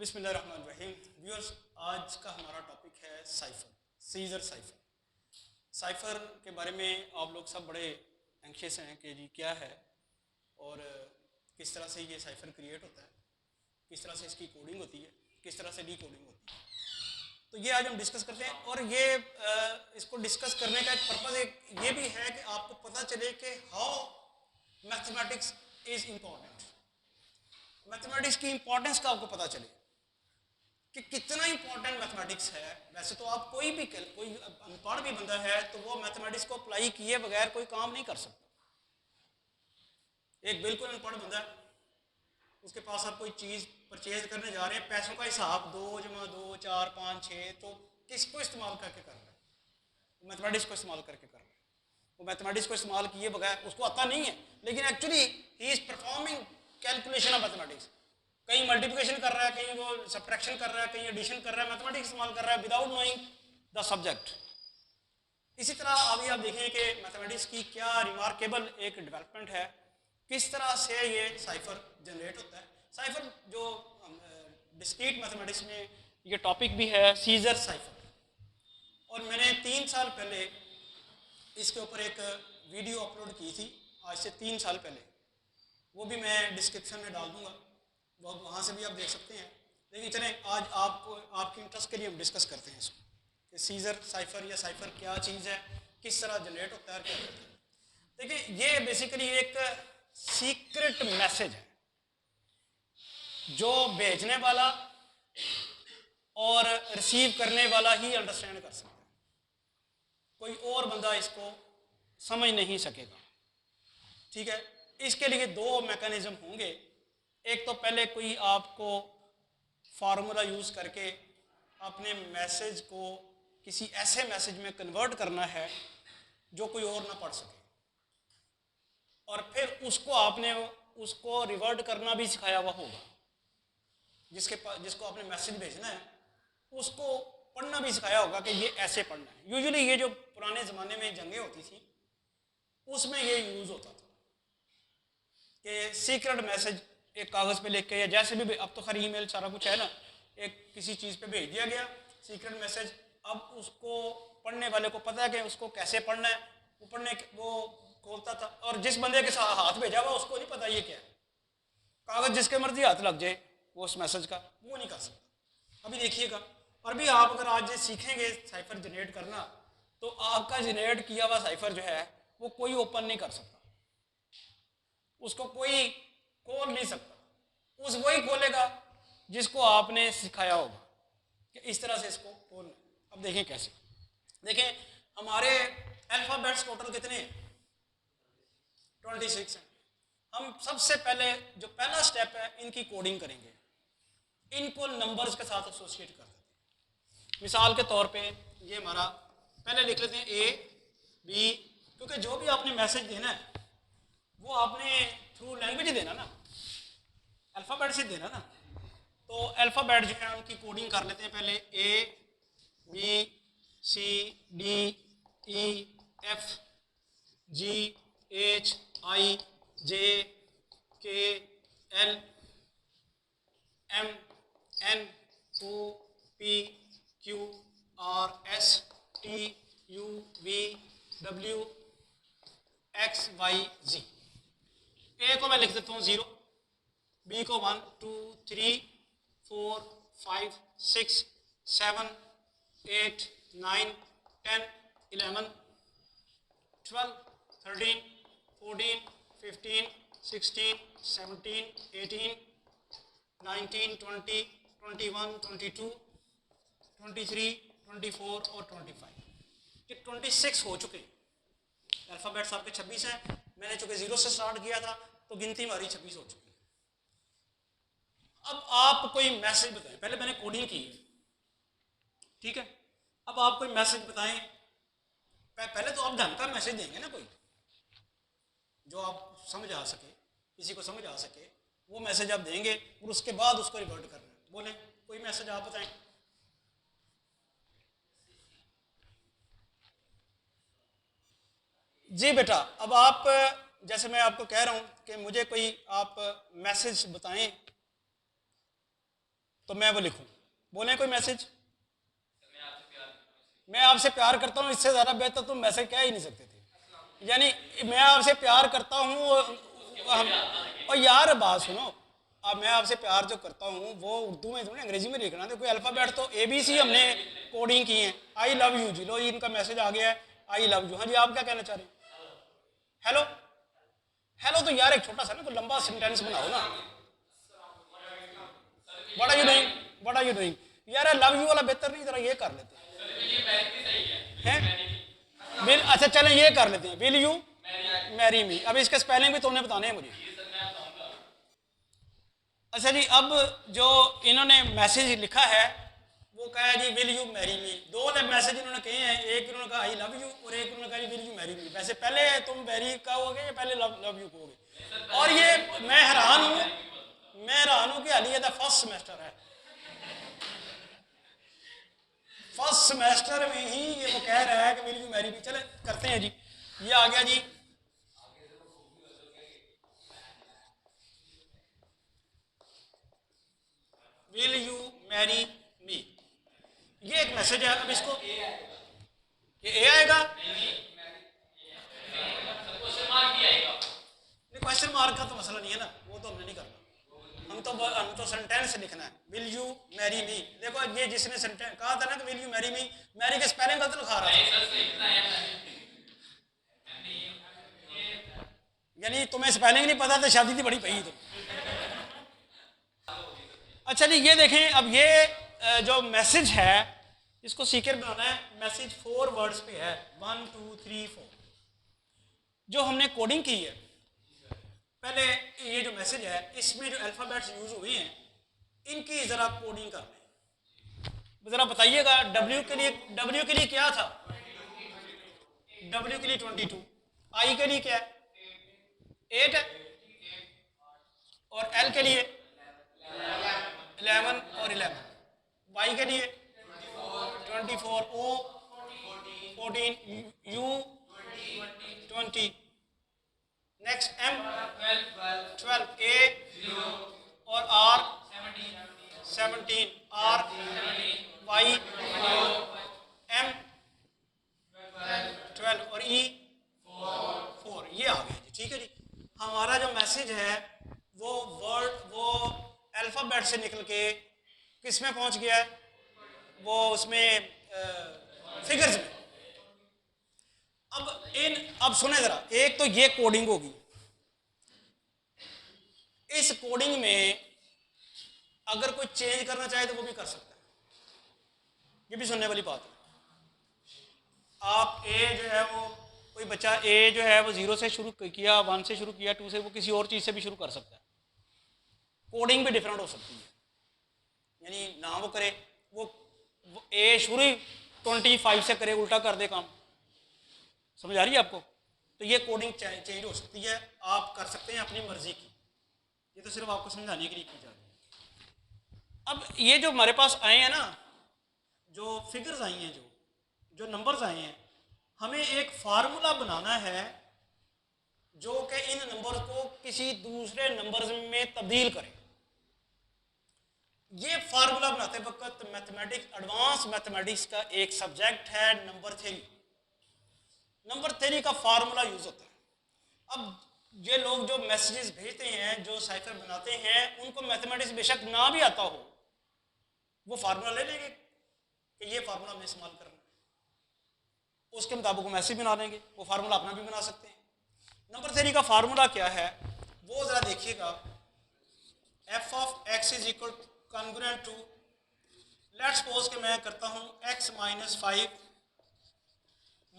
बिस्मिल्लाहिर्रहमानिर्रहीम। व्यूअर्स, आज का हमारा टॉपिक है साइफ़र, सीज़र साइफ़र। साइफ़र के बारे में आप लोग सब बड़े एंक्शियस हैं कि जी क्या है और किस तरह से ये साइफ़र क्रिएट होता है, किस तरह से इसकी कोडिंग होती है, किस तरह से डी कोडिंग होती है। तो ये आज हम डिस्कस करते हैं और ये इसको डिस्कस करने का एक पर्पज़ एक ये भी है कि आपको पता चले कि how mathematics is important. Mathematics की इम्पोर्टेंस का आपको पता चले कि कितना इंपॉर्टेंट मैथमेटिक्स है। वैसे तो आप कोई अनपढ़ भी बंदा है तो वो मैथमेटिक्स को अप्लाई किए बगैर कोई काम नहीं कर सकता। एक बिल्कुल अनपढ़ बंदा है, उसके पास आप कोई चीज़ परचेज करने जा रहे हैं, पैसों का हिसाब 2 जमा 2 4 5 6, तो किसको इस्तेमाल करके कर रहा है? वो मैथमेटिक्स को इस्तेमाल करके कर रहा है। वो मैथमेटिक्स को इस्तेमाल किए बगैर उसको आता नहीं है, लेकिन actually he is performing calculation of mathematics. कहीं मल्टीप्लिकेशन कर रहा है, कहीं वो सब्ट्रैक्शन कर रहा है, कहीं एडिशन कर रहा है, मैथमेटिक्स इस्तेमाल कर रहा है विदाउट नोइंग द सब्जेक्ट। इसी तरह अभी आप देखें कि मैथमेटिक्स की क्या रिमार्केबल एक डेवलपमेंट है, किस तरह से ये साइफर जनरेट होता है। साइफर जो डिस्क्रीट मैथमेटिक्स में ये टॉपिक भी है, सीजर साइफर। और मैंने 3 साल पहले इसके ऊपर एक वीडियो अपलोड की थी, आज से 3 साल पहले। वो भी मैं डिस्क्रिप्शन में डाल दूंगा, वहाँ से भी आप देख सकते हैं। लेकिन चलें, आज आपको आपके इंटरेस्ट के लिए हम डिस्कस करते हैं इसको कि सीज़र साइफ़र या साइफ़र क्या चीज़ है, किस तरह जनरेट होता है, क्या करता है। देखिए, ये बेसिकली एक सीक्रेट मैसेज है जो भेजने वाला और रिसीव करने वाला ही अंडरस्टैंड कर सकता है, कोई और बंदा इसको समझ नहीं सकेगा। ठीक है, इसके लिए 2 मैकेनिज्म होंगे। एक तो पहले कोई आपको फार्मूला यूज़ करके अपने मैसेज को किसी ऐसे मैसेज में कन्वर्ट करना है जो कोई और ना पढ़ सके, और फिर उसको आपने उसको रिवर्ट करना भी सिखाया हुआ होगा। जिसको आपने मैसेज भेजना है उसको पढ़ना भी सिखाया होगा कि ये ऐसे पढ़ना है। यूजुअली ये जो पुराने ज़माने में जंगें होती थी उसमें ये यूज़ होता था कि सीक्रेट मैसेज एक कागज़ पे लिख के, या जैसे भी, अब तो खैर ईमेल सारा कुछ है ना, एक किसी चीज़ पे भेज दिया गया सीक्रेट मैसेज। अब उसको पढ़ने वाले को पता है कि उसको कैसे पढ़ना है, वो खोलता था, और जिस बंदे के साथ हाथ भेजा हुआ उसको नहीं पता ये क्या है। कागज़ जिसके मर्जी हाथ लग जाए वो उस मैसेज का वो नहीं कर सकता। अभी देखिएगा, और भी आप अगर आज सीखेंगे साइफर जनरेट करना तो आपका जनरेट किया हुआ साइफर जो है वो कोई ओपन नहीं कर सकता, उसको कोई खोल नहीं सकता। उस वही खोलेगा जिसको आपने सिखाया होगा कि इस तरह से इसको खोलना। अब देखें कैसे। देखें, हमारे अल्फ़ाबेट्स टोटल कितने हैं? 26 हैं। हम सबसे पहले जो पहला स्टेप है, इनकी कोडिंग करेंगे, इनको नंबर्स के साथ एसोसिएट कर देते हैं। मिसाल के तौर पे ये हमारा, पहले लिख लेते हैं A B, क्योंकि जो भी आपने मैसेज देना है वो आपने थ्रू लैंग्वेज ही देना ना, अल्फ़ाबेट से देना ना। तो अल्फ़ाबेट जो है उनकी कोडिंग कर लेते हैं पहले। A B C D E F G H I J K L M N O P Q R S T U V W X Y Z। A को मैं लिख देता हूँ 0, B को 1 2 3 4 5 6 7 8 9 10 11 12 13 14 15 16 17 18 19 20 21 22 23 24 और 25। ये 26 हो चुके हैं। अल्फ़ाबेट्स आपके 26 हैं। मैंने चूंकि 0 से स्टार्ट किया था तो गिनती हमारी 26 हो चुकी है। अब आप कोई मैसेज बताएं, पहले मैंने कोडिंग की है, ठीक है। अब आप कोई मैसेज बताएं, पहले तो आप ढंग का मैसेज देंगे ना, कोई जो आप समझ आ सके, किसी को समझ आ सके, वो मैसेज आप देंगे और उसके बाद उसको रिवर्ट करना है। बोलें कोई मैसेज आप बताएं। जी बेटा, अब आप, जैसे मैं आपको कह रहा हूं कि मुझे कोई आप मैसेज बताएं तो मैं वो लिखूं। बोलें कोई मैसेज? मैं आपसे प्यार करता हूँ, इससे ज़्यादा बेहतर तुम मैसेज कह ही नहीं सकते थे। यानी मैं आपसे प्यार करता हूँ और यार बात सुनो, अब मैं आपसे प्यार जो करता हूँ वो उर्दू में थोड़ी अंग्रेजी में लिखना है। कोई अल्फ़ाबेट तो ABC हमने कोडिंग की है। आई लव यू जी, लो इनका मैसेज आ गया है, आई लव यू। हाँ जी, आप क्या कहना चाह रहे हैं? हेलो, हेलो तो यार एक छोटा सा ना, कोई लंबा सेंटेंस बनाओ ना। What are you doing, what are you doing. यार लव यू वाला बेहतर नहीं, जरा ये कर लेते हैं। विल, अच्छा चलें ये कर लेते हैं, विल यू मैरी मी। अब इसके स्पेलिंग भी तुमने बताने हैं मुझे। अच्छा जी, अब जो इन्होंने मैसेज लिखा है वो कहा है जी विल यू मैरी मी। दो मैसेज इन्होंने कहे हैं, एक इन्होंने कहा आई लव यू और एक इन्होंने कहा जी विल यू मैरी मी। वैसे पहले तुम मैरी कहोगे या पहले लव यू कहोगे? और ये मैं हैरान हूँ कि हाली ये फर्स्ट सेमेस्टर है, फर्स्ट सेमेस्टर में ही ये वो कह रहा है कि विल यू मैरी मी। चले करते हैं जी, ये आ गया जी। विल यू मैरी मी, ये एक मैसेज है। अब इसको ये ए आएगा, नहीं क्वेश्चन मार्क का तो मसला नहीं है ना, वो तो हमने नहीं करना। हम तो सेंटेंस लिखना है, विल यू मैरी मी। देखो ये जिसने सेंटेंस कहा था ना कि will you marry me, marry के स्पेलिंग गलत लिखा रहा था। यानी तुम्हें स्पेलिंग नहीं पता तो शादी थी बड़ी पई तुम। अच्छा जी, ये देखें, अब ये जो मैसेज है इसको सीकर बनाना है। मैसेज 4 वर्ड्स पे है, 1 2 3 4। जो हमने कोडिंग की है, पहले ये जो मैसेज है इसमें जो अल्फ़ाबेट्स यूज हुए हैं इनकी ज़रा कोडिंग कर लें। ज़रा बताइएगा, W के लिए क्या था? W के लिए 22, I के लिए क्या है? 8 है, और L के लिए 11 और 11, Y के लिए 24, O 14, U 20, next M 12, A और R 17, R Y M 12 और E 4। ये आ गया जी, ठीक है जी। हमारा जो मैसेज है वो अल्फ़ाबेट से निकल के किस में पहुंच गया है? वो उसमें फिगर्स में। अब सुने जरा, एक तो ये कोडिंग होगी। इस कोडिंग में अगर कोई चेंज करना चाहे तो वो भी कर सकता है, ये भी सुनने वाली बात है। आप ए जो है वो, कोई बच्चा ए जो है वो 0 से शुरू किया, 1 से शुरू किया, 2 से, वो किसी और चीज़ से भी शुरू कर सकता है। कोडिंग भी डिफरेंट हो सकती है, यानी ना वो करे, वो ए शुरू ही 25 से करे, उल्टा कर दे काम। समझ आ रही है आपको? तो ये कोडिंग चेंज हो सकती है, आप कर सकते हैं अपनी मर्जी की। ये तो सिर्फ आपको समझाने के लिए की जा रही है। अब ये जो हमारे पास आए हैं ना, जो फिगर्स आई हैं, जो नंबर्स आए हैं, हमें एक फार्मूला बनाना है जो कि इन नंबर को किसी दूसरे नंबर्स में तब्दील करे। ये फार्मूला बनाते वक्त मैथमेटिक्स, एडवांस मैथमेटिक्स का एक सब्जेक्ट है नंबर थ्योरी। नंबर थ्योरी का फार्मूला यूज होता है। अब ये लोग जो मैसेजेस भेजते हैं, जो साइफर बनाते हैं, उनको मैथमेटिक्स बेशक ना भी आता हो, वो फार्मूला ले लेंगे कि ये फार्मूला हमने इस्तेमाल करना है, उसके मुताबिक वो मैसेज बना लेंगे। वो फार्मूला अपना भी बना सकते हैं। नंबर थ्योरी का फार्मूला क्या है वो जरा देखिएगा। F of x is equal congruent to, let's suppose कि मैं करता हूं x माइनस 5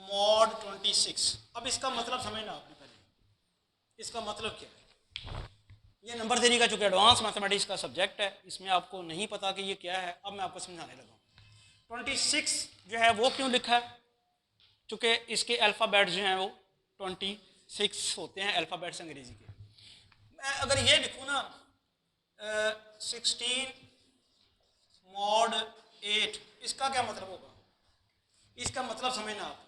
मॉड 26। अब इसका मतलब समझना आपने पहले, इसका मतलब क्या है। ये नंबर थ्योरी का चूंकि एडवांस मैथमेटिक्स का सब्जेक्ट है, इसमें आपको नहीं पता कि ये क्या है। अब मैं आपको समझाने लगा। 26 जो है वो क्यों लिखा है? चूँकि इसके अल्फ़ाबेट जो हैं वो 26 होते हैं, अल्फ़ाबेट्स अंग्रेज़ी के। मैं अगर ये लिखूँ ना 16 मॉड 8, इसका क्या मतलब होगा? इसका मतलब समझना आप।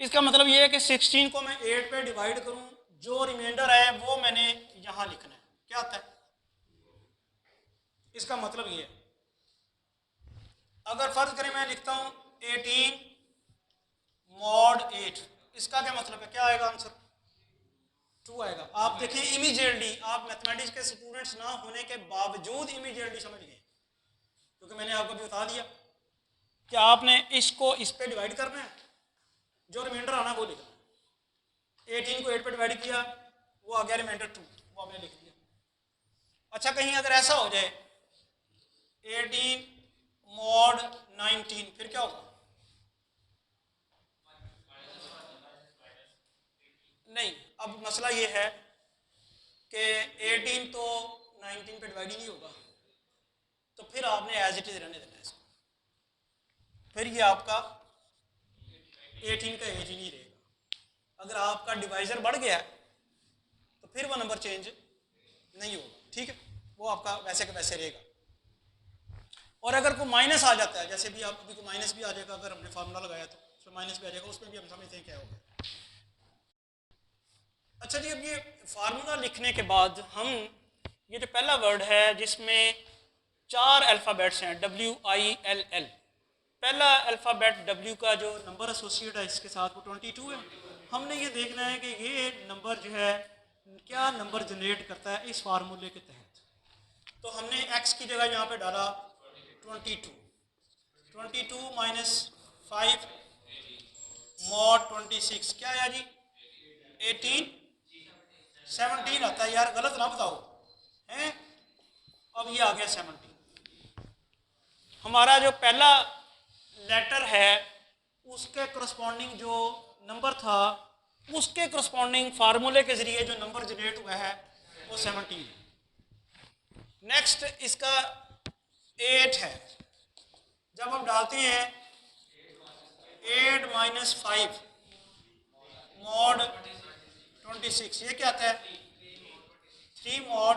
इसका मतलब ये है कि 16 को मैं 8 पे डिवाइड करूँ, जो रिमाइंडर है वो मैंने यहाँ लिखना है। क्या आता है? इसका मतलब ये है अगर फर्ज करें मैं लिखता हूँ 18 मॉड 8, इसका क्या मतलब है, क्या आएगा आंसर? 2 आएगा। आप देखिए इमीडिएटली, आप मैथमेटिक्स के स्टूडेंट्स ना होने के बावजूद इमीडिएटली समझ गए, क्योंकि मैंने आपको भी बता दिया कि आपने इसको इस पे डिवाइड करना है, जो रिमाइंडर आना वो लिखना है। 18 को 8 पे डिवाइड किया, वो आ गया रिमाइंडर 2, वो आपने लिख दिया। अच्छा, कहीं अगर ऐसा हो जाए 18 मॉड 19, फिर क्या होगा? नहीं, अब मसला ये है कि 18 तो 19 पे डिवाइड ही नहीं होगा, तो फिर आपने एज इट इज रहने देना है इसको, फिर ये आपका 18 का एज ही नहीं रहेगा। अगर आपका डिवाइजर बढ़ गया तो फिर वो नंबर चेंज नहीं होगा, ठीक है, वो आपका वैसे का वैसे रहेगा। और अगर कोई माइनस आ जाता है, जैसे भी आप अभी को माइनस भी आ जाएगा, अगर हमने फार्मूला लगाया तो उसमें माइनस भी आ जाएगा, उसमें भी हम समझते हैं क्या होगा। अच्छा जी, अब ये फार्मूला लिखने के बाद हम ये जो पहला वर्ड है जिसमें 4 अल्फ़ाबेट्स हैं WILL, पहला अल्फ़ाबेट W का जो नंबर एसोसिएट है इसके साथ वो 22 है। हमने ये देखना है कि ये नंबर जो है क्या नंबर जनरेट करता है इस फार्मूले के तहत। तो हमने x की जगह यहाँ पे डाला 22, 22 माइनस 5 मॉड 26 क्या है जी? 18, 17 आता है यार, गलत ना बताओ हैं। अब ये आ गया 17। हमारा जो पहला लेटर है उसके करस्पॉन्डिंग जो नंबर था उसके करस्पॉन्डिंग फार्मूले के जरिए जो नंबर जनरेट हुआ है वो 17। नेक्स्ट इसका 8 है। जब हम डालते हैं 8 माइनस 5 मॉड 26, ये क्या आता है? 3 मॉड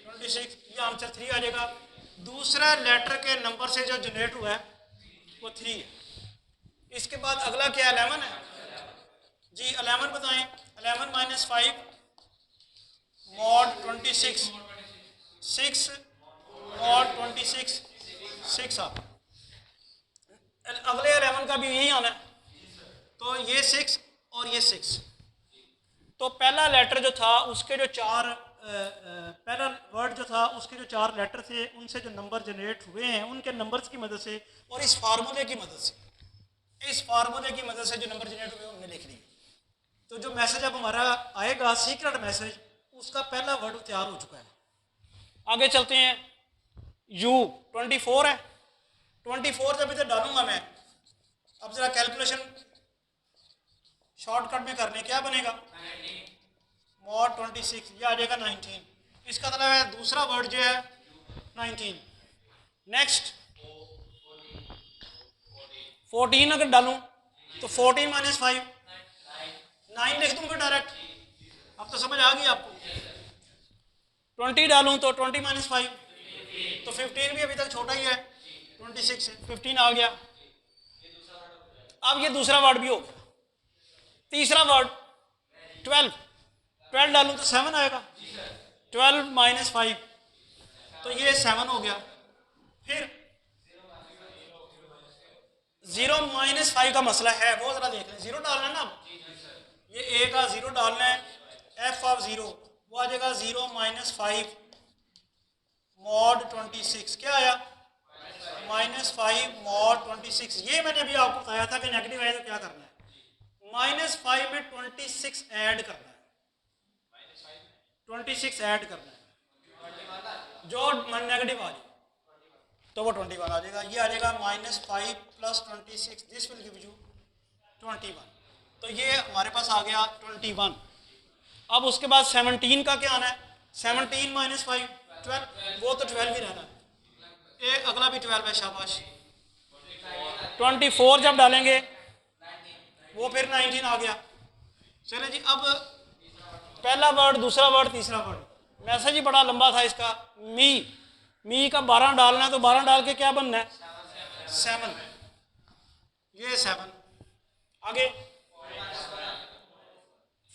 26, ये आंसर 3 आ जाएगा। दूसरा लेटर के नंबर से जो जनरेट हुआ है वो 3 है। इसके बाद अगला क्या 11 है जी? 11 बताएं। 11 माइनस 5 मॉड 26, 6 मॉड 26, 6 आ। अगले 11 का भी यही आना है, तो ये 6 और ये 6। तो पहला लेटर जो था उसके जो 4 पहला वर्ड जो था उसके जो 4 लेटर थे उनसे जो नंबर जनरेट हुए हैं उनके नंबर्स की मदद से और इस फार्मूले की मदद से, इस फार्मूले की मदद से जो नंबर जनरेट हुए हमने लिख लिए। तो जो मैसेज अब हमारा आएगा सीक्रेट मैसेज, उसका पहला वर्ड तैयार हो चुका है। आगे चलते हैं। U 24 है। 24 जब इधर डालूंगा मैं, अब जरा कैलकुलेशन शॉर्टकट में करने, क्या बनेगा? मॉड 26, ये आ जाएगा 19। इसका मतलब है दूसरा वर्ड जो है 19। नेक्स्ट 14 अगर डालूं तो 14 माइनस 5 9 लिख दूंगा डायरेक्ट। अब तो समझ आ गई आपको। 20 डालूं तो 20 माइनस 5, तो 15 भी अभी तक छोटा ही है 26 से, 15 आ गया। अब ये दूसरा वर्ड भी हो गया। तीसरा वर्ड 12 डालूं तो 7 आएगा। 12 माइनस 5, तो ये 7 हो गया। फिर 0 माइनस 5 का मसला है, वो जरा देख लें। 0 डालना है ना, ये ए का 0 डालना है, एफ ऑफ 0 वो आ जाएगा 0 माइनस 5 मॉड 26, क्या आया? Minus 5 mod 26। ये मैंने अभी आपको बताया था कि नेगेटिव आए तो क्या करना है, माइनस 5 में 26 ऐड करना है, 26 ऐड करना है, जो नेगेटिव आ जाए तो वो 21 आ जाएगा। ये आ जाएगा minus 5 plus 26, this will give you 21। तो ये हमारे पास आ गया 21। अब उसके बाद 17 का क्या आना है? 17 माइनस 5 12, वो तो 12 ही रहना है। अगला भी 12 है, शाबाश। 24 जब डालेंगे वो फिर 19 आ गया। चले जी, अब पहला वर्ड, दूसरा वर्ड, तीसरा वर्ड। मैसेज ही बड़ा लंबा था इसका। मी का 12 डालना है तो 12 डाल के क्या बनना है? 7। ये 7। आगे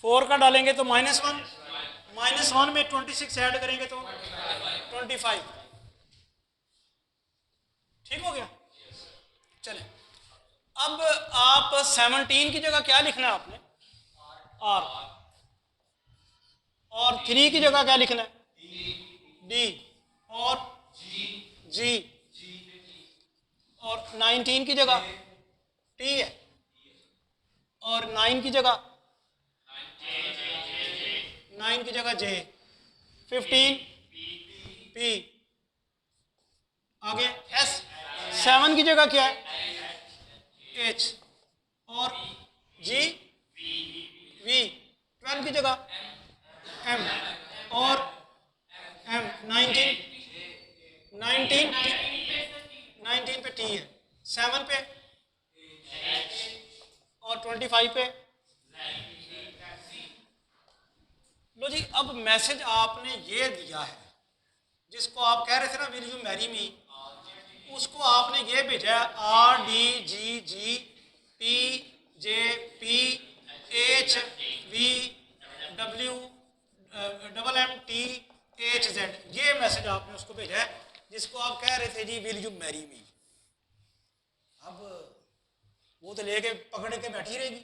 4 का डालेंगे तो -1, -1 में 26 ऐड करेंगे तो 25। ठीक हो गया। चले, अब आप 17 की जगह क्या लिखना है आपने? आर। और 3 की जगह क्या लिखना है? डी। और जी। और 19 की जगह टी है। और 9 की जगह 9 की जगह जे। 15 पी। आगे एस। 7 की जगह क्या है? एच। और जी वी। 12 की जगह एम। और एम। 19 पे टी है। 7 पे और 25 पे। लो जी, अब मैसेज आपने ये दिया है, जिसको आप कह रहे थे ना विल यू मैरी मी, उसको आपने ये भेजा है R D G G T J P H V W double M T H Z. ये मैसेज आपने उसको भेजा है जिसको आप कह रहे थे जी विल यू मैरी मी। अब वो तो लेके पकड़ के बैठी रहेगी,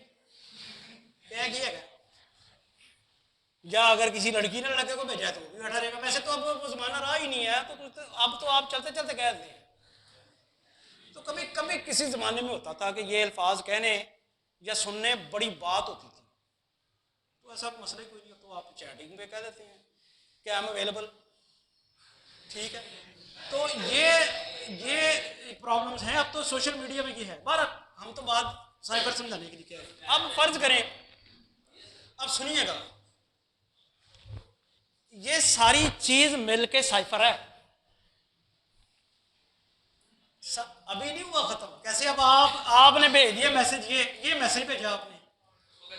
क्या किया है? या अगर किसी लड़की ने लड़के को भेजा है तो वो भी बैठा रहेगा। वैसे तो अब वो जमाना रहा ही नहीं है, तो अब तो आप चलते चलते कह दें। तो कभी कभी किसी ज़माने में होता था कि ये अल्फाज कहने या सुनने बड़ी बात होती थी, तो ऐसा मसला कोई नहीं, तो आप चैटिंग पे कह देते हैं कि आई एम अवेलेबल, ठीक है। तो ये प्रॉब्लम्स हैं। अब तो सोशल मीडिया में ये है। बार हम तो बात साइबर समझाने के लिए कह रहे हैं। अब फर्ज करें, अब सुनिएगा, ये सारी चीज मिलके साइफर है। अभी नहीं हुआ खत्म। कैसे? अब आपने भेज दिया मैसेज, ये मैसेज भेजा आपने,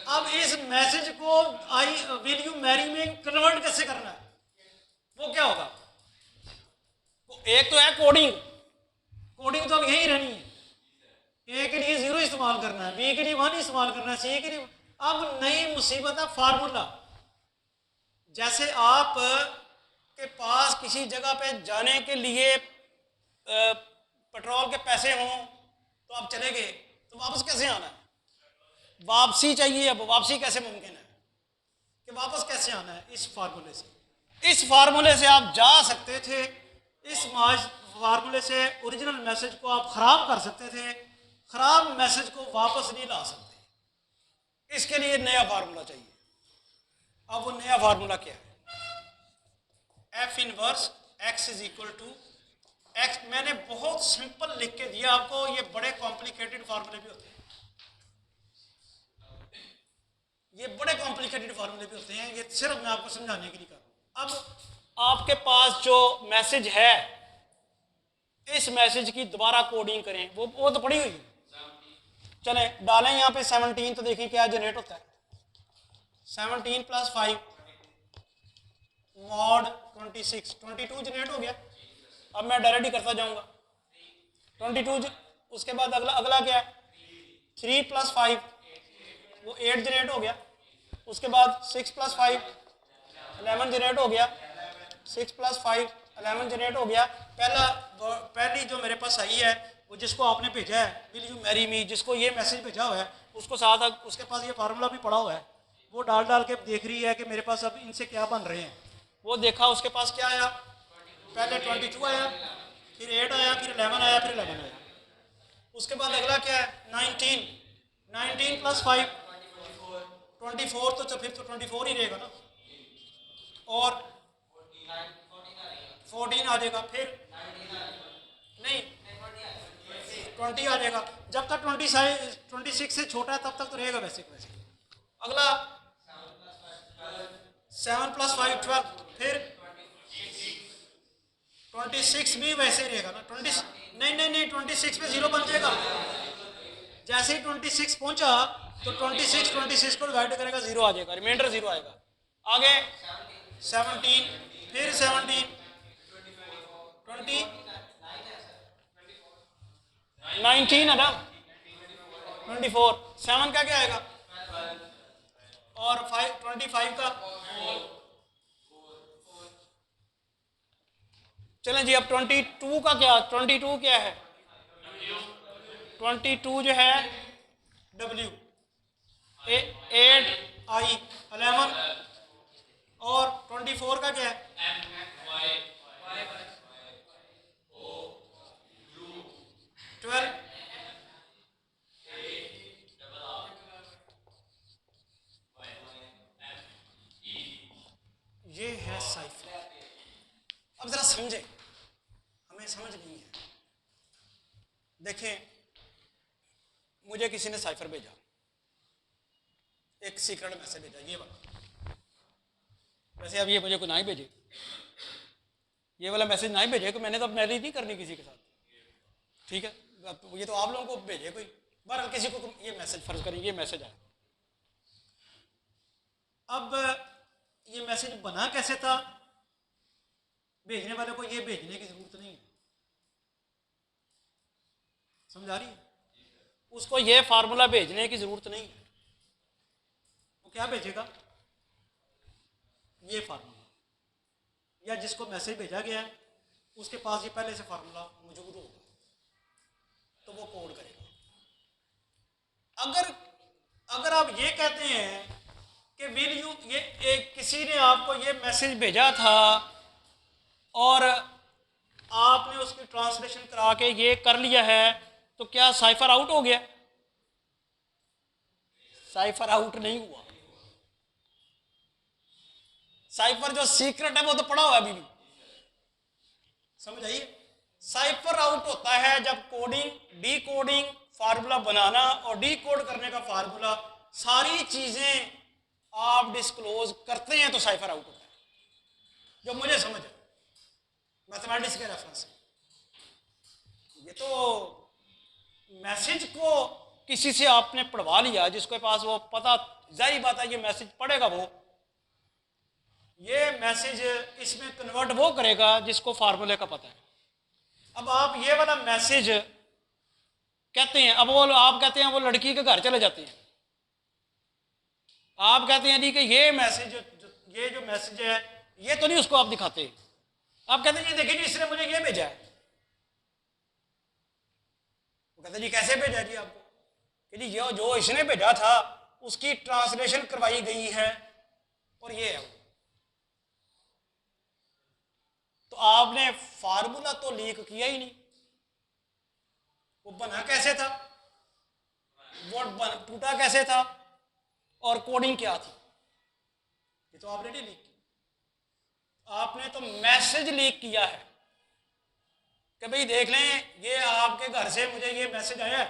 अब इस मैसेज को आई विल यू मैरी में कन्वर्ट कैसे करना है? वो क्या होगा? एक तो है कोडिंग। कोडिंग तो अब यही रहनी है। ए के लिए 0 इस्तेमाल करना है, बी के लिए 1 इस्तेमाल करना है, सी के लिए। अब नई मुसीबत है फार्मूला। जैसे आप के पास किसी जगह पे जाने के लिए पेट्रोल के पैसे हों तो आप चले गए, तो वापस कैसे आना है? वापसी चाहिए। अब वापसी कैसे मुमकिन है कि वापस कैसे आना है? इस फार्मूले से। इस फार्मूले से आप जा सकते थे, इस फार्मूले से ओरिजिनल मैसेज को आप खराब कर सकते थे, खराब मैसेज को वापस नहीं ला सकते। इसके लिए नया फार्मूला चाहिए। अब वो नया फार्मूला क्या है? F inverse x is equal to x. मैंने बहुत सिंपल लिख के दिया आपको, ये बड़े कॉम्प्लिकेटेड फार्मूले भी होते हैं, ये बड़े कॉम्प्लिकेटेड फार्मूले भी होते हैं, ये सिर्फ मैं आपको समझाने के लिए कर रहा हूं। अब आपके पास जो मैसेज है, इस मैसेज की दोबारा कोडिंग करें। वो तो पड़ी हुई है, चले डालें यहाँ पे 17, तो देखिए क्या जनरेट होता है। 17 + 5 मॉड 26, 22 जनरेट हो गया। अब मैं डायरेक्ट ही करता जाऊंगा 22। उसके बाद अगला क्या है? 3 + 5 वो 8 जनरेट हो गया। उसके बाद 6 + 5 11 जनरेट हो गया। 6 + 5 11 जनरेट हो गया। पहली जो मेरे पास आई है वो जिसको आपने भेजा है विल यू मैरी मी, जिसको ये मैसेज भेजा हुआ है, उसको साथ उसके पास ये फार्मूला भी पड़ा हुआ है। वो डाल के देख रही है कि मेरे पास अब इनसे क्या बन रहे हैं। वो देखा, उसके पास क्या आया? पहले 22 आया, फिर 8 आया, फिर 11 आया, फिर 11 आया। उसके बाद अगला क्या है? 19 + 5 24, तो फिर तो 24 ही रहेगा ना। और 14 आ जाएगा, फिर नहीं 20 आ जाएगा। जब तक 26 से छोटा है तब तक तो रहेगा वैसे वैसे। अगला 7 + 5 12, फिर 26 भी वैसे ही रहेगा ना। 20 नहीं 26 पे 0 बन जाएगा। जैसे ही 26 पहुंचा तो 26 को डिवाइड करेगा, 0 आ जाएगा, रिमाइंडर 0 आएगा। आगे 17, फिर 17 20 19 है ना, 24 7 का क्या आएगा? और 25 का। चलें जी, अब 22 का क्या? 22 क्या है? 22 जो है W, 8 I 11, और 24 का क्या है 12। ये है साइफर। अब जरा समझे, हमें समझ नहीं है। देखें, मुझे किसी ने साइफर भेजा, एक सीक्रेट मैसेज भेजा, ये वाला। वैसे अब ये मुझे कोई ना ही भेजे, ये वाला मैसेज ना ही भेजे, कि मैंने तो अब मैरिज नहीं करनी किसी के साथ, ठीक है। ये तो आप लोगों को भेजे कोई, बहरहाल किसी को ये मैसेज, फर्ज करें ये मैसेज आया। अब ये मैसेज बना कैसे था, भेजने वाले को ये भेजने की जरूरत नहीं है, समझ आ रही है? उसको ये फार्मूला भेजने की जरूरत नहीं है। वो क्या भेजेगा, ये फार्मूला, या जिसको मैसेज भेजा गया है उसके पास ये पहले से फार्मूला मौजूद होगा, तो वो कोड करेगा। अगर आप ये कहते हैं कि विल यू, ये किसी ने आपको ये मैसेज भेजा था और आपने उसकी ट्रांसलेशन करा के ये कर लिया है, तो क्या साइफर आउट हो गया? साइफर आउट नहीं हुआ। साइफर जो सीक्रेट है वो तो पड़ा हुआ है अभी भी, समझ आइए। साइफर आउट होता है जब कोडिंग, डी कोडिंग, फार्मूला बनाना और डी कोड करने का फार्मूला, सारी चीजें आप डिस्क्लोज करते हैं तो साइफर आउट होता है। जो मुझे समझ है मैथमेटिक्स के रेफरेंस से, ये तो मैसेज को किसी से आपने पढ़वा लिया, जिसके पास वो पता, जाहिर बात है ये मैसेज पढ़ेगा वो, ये मैसेज इसमें कन्वर्ट वो करेगा जिसको फार्मूले का पता है। अब आप ये वाला मैसेज कहते हैं, अब वो आप कहते हैं वो लड़की के घर चले जाते हैं, आप कहते हैं जी कि ये मैसेज, ये जो मैसेज है ये तो नहीं उसको आप दिखाते, आप कहते हैं ये देखिए जी इसने मुझे ये भेजा है। वो कहते हैं जी कैसे भेजा जी आपको, कि जी ये जो इसने भेजा था उसकी ट्रांसलेशन करवाई गई है और ये है वो। तो आपने फार्मूला तो लीक किया ही नहीं, वो बना कैसे था, वो टूटा कैसे था, और कोडिंग क्या थी, ये तो आपने नहीं लीक किया। आपने तो मैसेज लीक किया है कि भाई देख लें ये आपके घर से मुझे ये मैसेज आया है,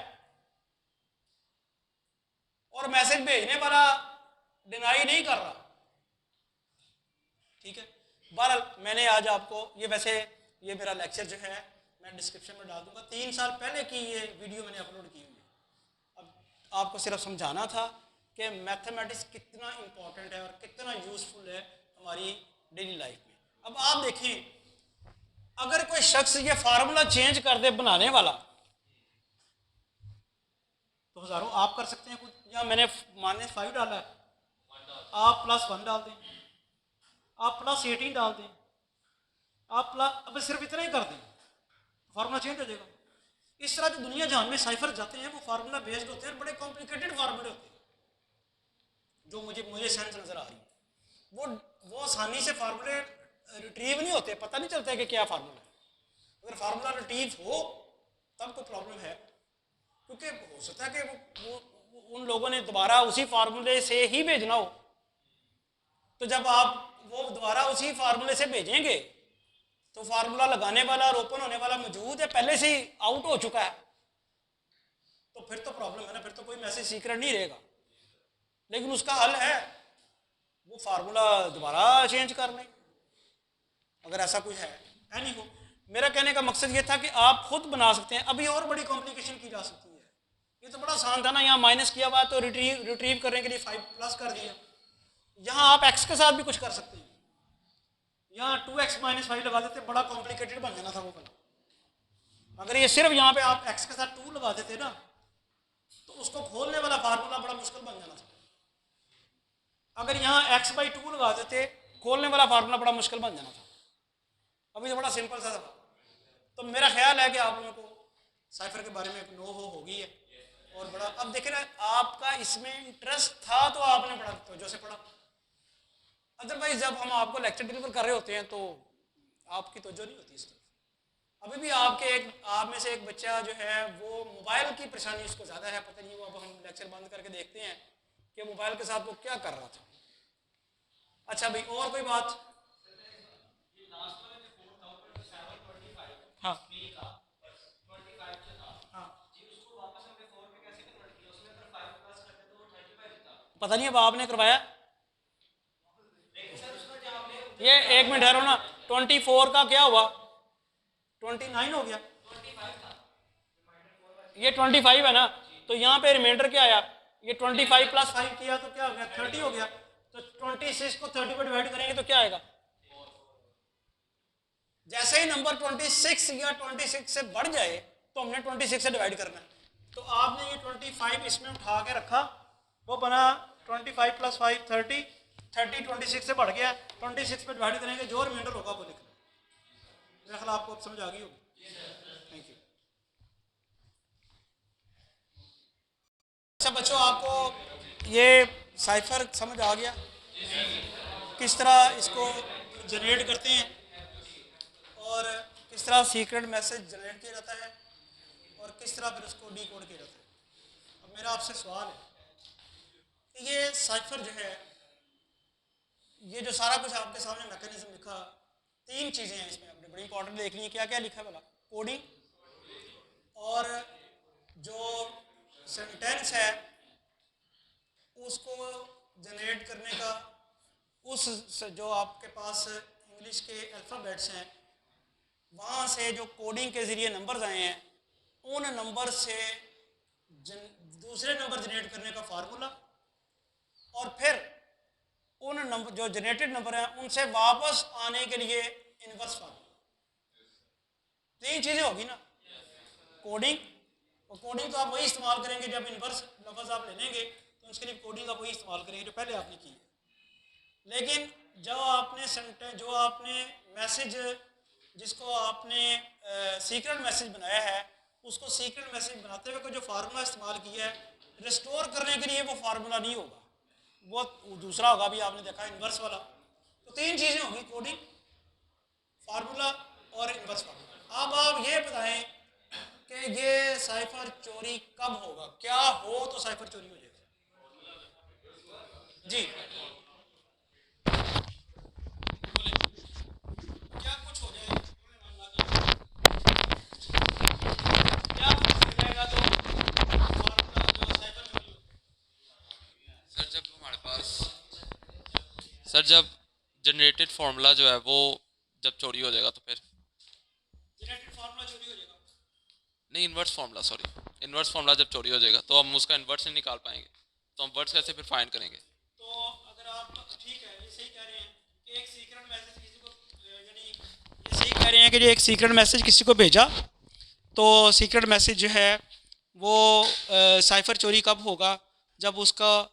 और मैसेज भेजने वाला डिनाई नहीं कर रहा, ठीक है। बहरहाल मैंने आज आपको ये, वैसे ये मेरा लेक्चर जो है मैं डिस्क्रिप्शन में डाल दूंगा, 3 साल पहले की ये वीडियो मैंने अपलोड की हुई है। अब आपको सिर्फ समझाना था कि मैथमेटिक्स कितना इंपॉर्टेंट है और कितना यूजफुल है हमारी डेली लाइफ में। अब आप देखें, अगर कोई शख्स ये फार्मूला चेंज कर दे बनाने वाला, तो हजारों आप कर सकते हैं कुछ, या मैंने -5 डाला है, आप +1 डाल दें, आप +18 डाल दें, आप अब सिर्फ इतना ही कर दें, फार्मूला चेंज हो जाएगा। इस तरह जो दुनिया जहां में साइफर जाते हैं वो फार्मूला बेस्ड होते हैं, बड़े कॉम्प्लिकेटेड फार्मूले होते हैं, जो मुझे सेंस नजर आ रही है। वो आसानी से फार्मूले रिट्रीव नहीं होते, पता नहीं चलता है कि क्या फार्मूला है। अगर फार्मूला रिट्रीव हो तब कोई प्रॉब्लम है, क्योंकि हो सकता है कि वो उन लोगों ने दोबारा उसी फार्मूले से ही भेजना हो, तो जब आप वो दोबारा उसी फार्मूले से भेजेंगे तो फार्मूला लगाने वाला और ओपन होने वाला मौजूद है, पहले से ही आउट हो चुका है, तो फिर तो प्रॉब्लम है ना, फिर तो कोई मैसेज सीक्रेट नहीं रहेगा। लेकिन उसका हल है वो फार्मूला दोबारा चेंज कर लें, अगर ऐसा कुछ है। नहीं हो, मेरा कहने का मकसद ये था कि आप खुद बना सकते हैं। अभी और बड़ी कॉम्प्लिकेशन की जा सकती है, ये तो बड़ा आसान था ना, यहाँ माइनस किया हुआ तो रिट्रीव करने के लिए 5+ कर दिया, यहाँ आप x के साथ भी कुछ कर सकते हैं, यहाँ 2x - 5 लगा देते, बड़ा कॉम्प्लिकेटेड बन जाना था वो वाला। अगर ये सिर्फ यहाँ पे आप x के साथ 2 लगा देते ना, तो उसको खोलने वाला फार्मूला बड़ा मुश्किल बन जाना था। अगर यहाँ x/2 लगा देते, खोलने वाला फार्मूला बड़ा मुश्किल बन जाना था। अभी तो बड़ा सिंपल सा था। तो मेरा ख्याल है कि आप लोगों को साइफर के बारे में एक नो हो गई है और बड़ा। अब देखे ना, आपका इसमें इंटरेस्ट था तो आपने बड़ा तवज्जो से पढ़ा। अदरवाइज जब हम आपको लेक्चर डिलीवर कर रहे होते हैं तो आपकी तवज्जो नहीं होती इस तरफ। अभी भी आप में से एक बच्चा जो है वो मोबाइल की परेशानी उसको ज़्यादा है, पता नहीं वो, अब हम लेक्चर बंद करके देखते हैं कि मोबाइल के साथ वो क्या कर रहा था। अच्छा भाई, और कोई बात? हाँ हाँ, पता नहीं अब आपने करवाया ये। एक मिनट ठहरो ना, 24 का क्या हुआ? 29 हो गया, ये 25 है ना, तो यहाँ पे रिमाइंडर क्या आया? ये 25 प्लस 5 किया तो क्या हो गया? 30 हो गया। तो 26 को 30 पर डिवाइड करेंगे तो क्या आएगा? जैसे ही नंबर 26 या 26 से बढ़ जाए तो हमने 26 से डिवाइड करना है। तो आपने ये 25 इसमें उठा के रखा, वो बना 25 प्लस 5 30, 30 26 से बढ़ गया, 26 पे डिवाइड करेंगे, जो रिमाइंडर होगा वो लिखना। मेरा ख्याल आपको अब समझ आ गई होगी। Thank you. अच्छा बच्चों, आपको ये साइफर समझ आ गया, किस तरह इसको जनरेट करते हैं और किस तरह सीक्रेट मैसेज जनरेट किया जाता है और किस तरह फिर उसको डी कोड किया जाता है। अब मेरा आपसे सवाल है कि ये साइफर जो है, ये जो सारा कुछ आपके सामने मैकेनिज्म लिखा, 3 चीज़ें हैं इसमें, आपने बड़ी इंपॉर्टेंट देख ली है। क्या क्या लिखा है भला? कोडिंग, और जो सेंटेंस है उसको जनरेट करने का, उस जो आपके पास इंग्लिश के अल्फ़ाबेट्स हैं वहाँ से जो कोडिंग के ज़रिए नंबर्स आए हैं, उन नंबर से दूसरे नंबर जनरेट करने का फार्मूला, और फिर उन नंबर जो जनरेटेड नंबर हैं उनसे वापस आने के लिए इनवर्स फार्मूला। 3 चीज़ें होगी ना, कोडिंग, और कोडिंग तो आप वही इस्तेमाल करेंगे जब इनवर्स लफ्ज़ आप ले लेंगे तो उसके लिए कोडिंग आप वही इस्तेमाल करेंगे जो पहले आपने की है। लेकिन जो आपने मैसेज, जिसको आपने सीक्रेट मैसेज बनाया है, उसको सीक्रेट मैसेज बनाते हुए जो फार्मूला इस्तेमाल किया है, रिस्टोर करने के लिए वो फार्मूला नहीं होगा, वो दूसरा होगा। अभी आपने देखा इन्वर्स वाला। तो 3 चीज़ें होंगी, कोडिंग, फार्मूला और इन्वर्स फार्मूला। अब आप ये बताएं कि ये साइफर चोरी कब होगा? क्या हो तो साइफर चोरी हो जाएगा? जी क्या कुछ हो जाए, क्या कुछ हो जाएगा तो साइफर चोरी हो? सर जब हमारे पास सर जब जनरेटेड फार्मूला जो है वो जब चोरी हो जाएगा तो फिर जनरेटेड फार्मूला चोरी हो जाएगा? नहीं, inverse formula, sorry, inverse formula जब चोरी हो जाएगा तो हम उसका इन्वर्स नहीं निकाल पाएंगे, तो हम वर्ड्स कैसे फिर फाइंड करेंगे? तो अगर आप, ठीक है, ये सही कह रहे हैं कि एक सीक्रेट मैसेज किसी को, यानी ये सही कह रहे हैं कि जो एक सीक्रेट मैसेज किसी को भेजा, तो सीक्रेट मैसेज जो है वो साइफर चोरी कब होगा? जब उसका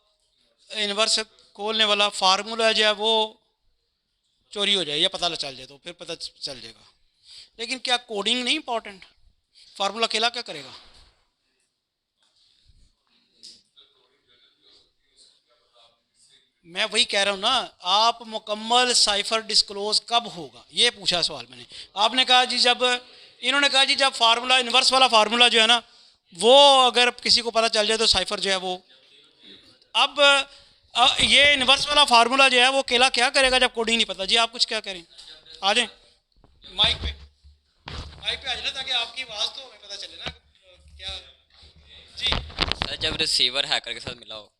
इन्वर्स खोलने वाला फार्मूला जो है वो चोरी हो जाए या पता चल जाए, तो फिर पता चल जाएगा। लेकिन क्या कोडिंग नहीं इंपॉर्टेंट? फार्मूला अकेला क्या करेगा? मैं वही कह रहा हूँ ना, आप मुकम्मल साइफर डिस्क्लोज कब होगा ये पूछा सवाल मैंने। आपने कहा जी जब, इन्होंने कहा जी जब फार्मूला, इन्वर्स वाला फार्मूला जो है ना, वो अगर किसी को पता चल जाए तो साइफर जो है वो। अब ये इन्वर्स वाला फार्मूला जो है वो अकेला क्या करेगा जब कोडिंग नहीं पता? जी आप कुछ क्या करें, आ जाए माइक पे, माइक पे आ जाए ना, ताकि आपकी आवाज़ तो हमें पता चले ना क्या। जी सर जब रिसीवर हैकर के साथ मिला हो।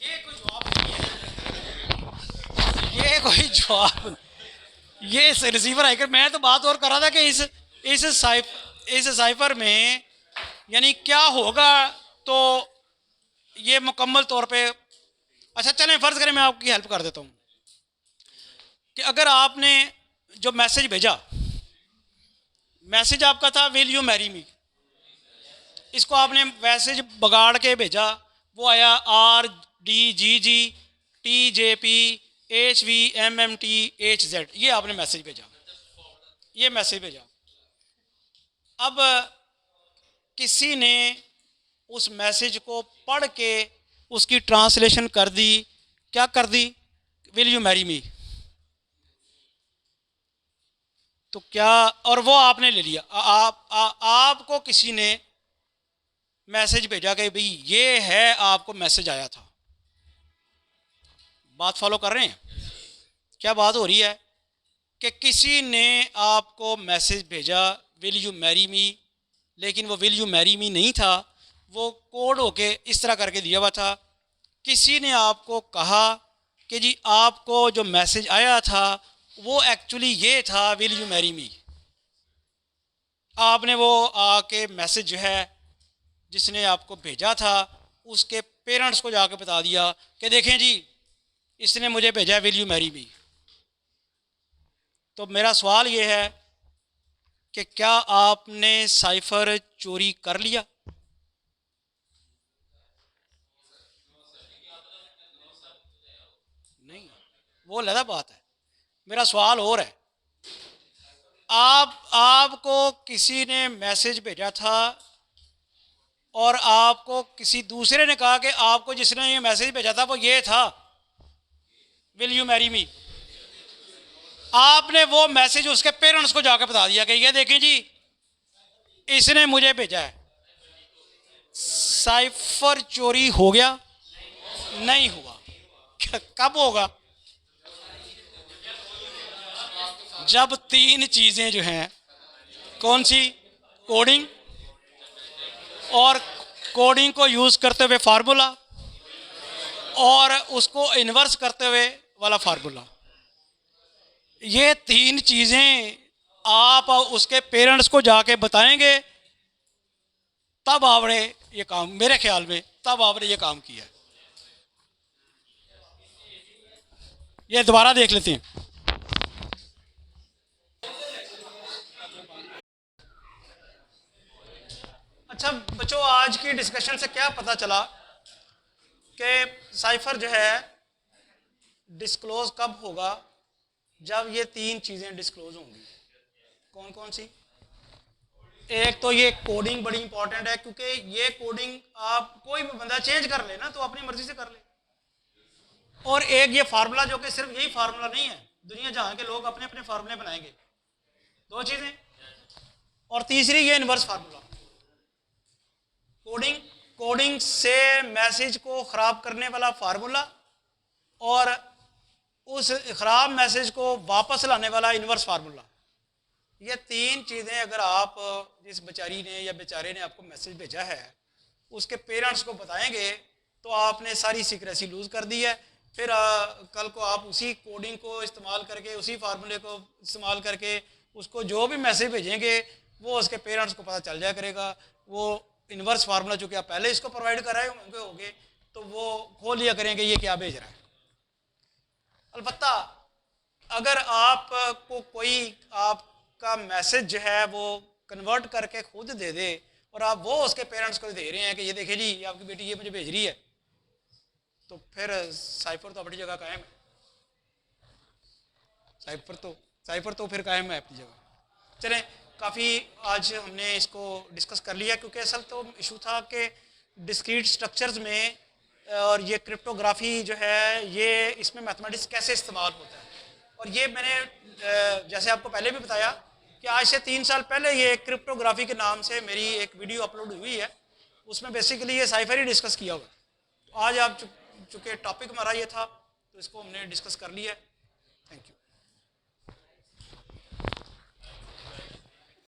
ये कोई जवाब नहीं है, ये कोई जवाब, ये रिसीवर हैकर। मैं तो बात और कर रहा था कि इस साइफर में यानी क्या होगा, तो ये मुकम्मल तौर पे। अच्छा चलें, फ़र्ज़ करें मैं आपकी हेल्प कर देता हूँ कि अगर आपने जो मैसेज भेजा, मैसेज आपका था विल यू मैरी मी, इसको आपने मैसेज बगाड़ के भेजा, वो आया RDGGTJPHVMMTHZ, ये आपने मैसेज भेजा, ये मैसेज भेजा। अब किसी ने उस मैसेज को पढ़ के उसकी ट्रांसलेशन कर दी, क्या कर दी, विल यू मैरी मी, तो क्या, और वो आपने ले लिया, आपको किसी ने मैसेज भेजा कि भाई ये है, आपको मैसेज आया था। बात फॉलो कर रहे हैं? क्या बात हो रही है कि किसी ने आपको मैसेज भेजा विल यू मैरी मी, लेकिन वो विल यू मैरी मी नहीं था, वो कोड होके इस तरह करके दिया हुआ था। किसी ने आपको कहा कि जी आपको जो मैसेज आया था वो एक्चुअली ये था, विल यू मैरी मी। आपने वो आके मैसेज जो है जिसने आपको भेजा था उसके पेरेंट्स को जाके बता दिया कि देखें जी इसने मुझे भेजा विल यू मैरी मी। तो मेरा सवाल ये है कि क्या आपने साइफर चोरी कर लिया? नहीं, वो अलग बात है। मेरा सवाल और है, आपको किसी ने मैसेज भेजा था और आपको किसी दूसरे ने कहा कि आपको जिसने ये मैसेज भेजा था वो ये था, विल यू मैरी मी। आपने वो मैसेज उसके पेरेंट्स को जाकर बता दिया कि ये देखें जी इसने मुझे भेजा है। साइफर चोरी हो गया? नहीं हुआ। कब होगा? जब तीन चीज़ें जो हैं, कौन सी, कोडिंग, और कोडिंग को यूज़ करते हुए फार्मूला, और उसको इन्वर्स करते हुए वाला फार्मूला, ये तीन चीज़ें आप उसके पेरेंट्स को जाके बताएंगे तब आपने ये काम, मेरे ख्याल में तब आपने ये काम किया। ये दोबारा देख लेते हैं। अच्छा बच्चों, आज की डिस्कशन से क्या पता चला कि साइफर जो है डिस्क्लोज कब होगा? जब ये तीन चीज़ें डिस्क्लोज होंगी। कौन कौन सी? एक तो ये कोडिंग बड़ी इंपॉर्टेंट है, क्योंकि ये कोडिंग आप कोई भी बंदा चेंज कर ले ना तो अपनी मर्जी से कर ले। और एक ये फार्मूला, जो कि सिर्फ यही फार्मूला नहीं है, दुनिया जहां के लोग अपने अपने फार्मूले बनाएंगे। दो चीज़ें। और तीसरी ये इन्वर्स फार्मूला। कोडिंग से मैसेज को ख़राब करने वाला फार्मूला, और उस ख़राब मैसेज को वापस लाने वाला इन्वर्स फार्मूला। ये तीन चीज़ें अगर आप, जिस बेचारी ने या बेचारे ने आपको मैसेज भेजा है, उसके पेरेंट्स को बताएंगे तो आपने सारी सीक्रेसी लूज़ कर दी है। फिर कल को आप उसी कोडिंग को इस्तेमाल करके, उसी फार्मूले को इस्तेमाल करके उसको जो भी मैसेज भेजेंगे वो उसके पेरेंट्स को पता चल जाया करेगा। वो इन्वर्स फार्मूला जो कि आप पहले इसको प्रोवाइड कराए होंगे तो वो खोल लिया करेंगे ये क्या भेज रहा है। अलबत्ता अगर आपको कोई आपका मैसेज जो है वो कन्वर्ट करके खुद दे दे और आप वो उसके पेरेंट्स को दे रहे हैं कि ये देखिए जी ये आपकी बेटी ये मुझे भेज रही है, तो फिर साइफर तो अपनी जगह कायम है। साइफर तो फिर कायम है अपनी जगह। चलें, काफ़ी आज हमने इसको डिस्कस कर लिया, क्योंकि असल तो इशू था कि डिस्क्रीट स्ट्रक्चर्स में और ये क्रिप्टोग्राफी जो है ये इसमें मैथमेटिक्स कैसे इस्तेमाल होता है। और ये मैंने जैसे आपको पहले भी बताया कि आज से 3 साल पहले ये क्रिप्टोग्राफी के नाम से मेरी एक वीडियो अपलोड हुई है, उसमें बेसिकली ये साइफर ही डिस्कस किया हुआ। तो आज आप चूँकि टॉपिक हमारा ये था तो इसको हमने डिस्कस कर लिया है।